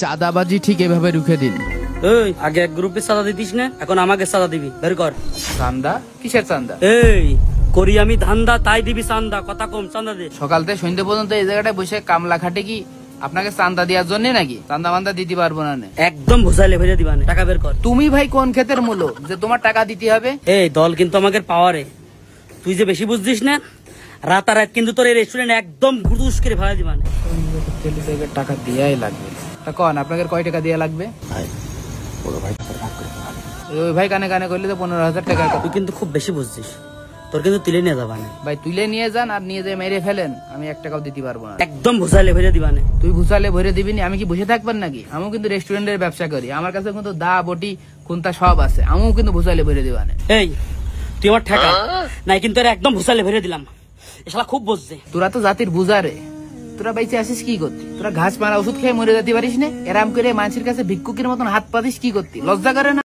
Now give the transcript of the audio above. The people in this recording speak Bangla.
চাঁদাবাজি ঠিক এভাবে রুখে দিন। এই আগে এক গ্রুপে চাঁদা দিতিস না, এখন আমাকে চাঁদা দিবি, বের কর। চান্দা? কিসের চান্দা? এই করি আমি ধান্দা, তাই দিবি চান্দা, কথা কম, চান্দা দে। সকাল থেকে সন্ধ্যে পর্যন্ত এই জায়গাটায় বসে কামলা খাটে কি আপনাকে চান্দা দেওয়ার জন্য নাকি? চান্দা মান্দা দিতে পারবো না। একদম ভুসাইলে ভেজে দিবা না, টাকা বের কর। তুমি ভাই কোন ক্ষেতের মূল্য যে তোমার টাকা দিতে হবে? এই দল কিন্তু আমাকে পাওয়ারে, তুই যে বেশি বুঝছিস না, রাতারাত কিন্তু তোর এই রেস্টুরেন্ট একদম গুরুস করে ভাড়া দিবা না। টাকা দেওয়াই লাগবে। কন আপনাকে কয় টাকা দেওয়া লাগবে? ওই ভাই কানে কানে করলে তো 15,000 টাকা। তুই কিন্তু খুব বেশি বুঝছিস, তোর কিন্তু তুলে নিয়ে যাবা না। ভাই তুলে নিয়ে যান আর নিয়ে যেয়ে মেরে ফেলেন, আমি 1 টাকাও দিতে পারবো না। একদম ভুসাইলে ভেজে দিবা না। তুই ভুসালে ভরে দিবি না, আমি কি বসে থাকবেন নাকি? আমিও কিন্তু রেস্টুরেন্টের ব্যবসা করি, আমার কাছে কিন্তু দা বটি কোনটা সব আছে, আমিও কিন্তু ভুসালে ভরে দিবা না। এই তুই আমার ঠেকা নাই, কিন্তু একদম ভুসাইলে ভেজে দিলাম। এসলা খুব বুঝছে। তোরা তো জাতির বুঝারে, তোরা বাইচে আসিস কি করতি? তোরা ঘাস মারা ওষুধ খেয়ে মরে যেতে পারিস না? এরাম করে মানুষের কাছে ভিক্ষুকের মতন হাত পাতিস কি করতি? লজ্জা করে না?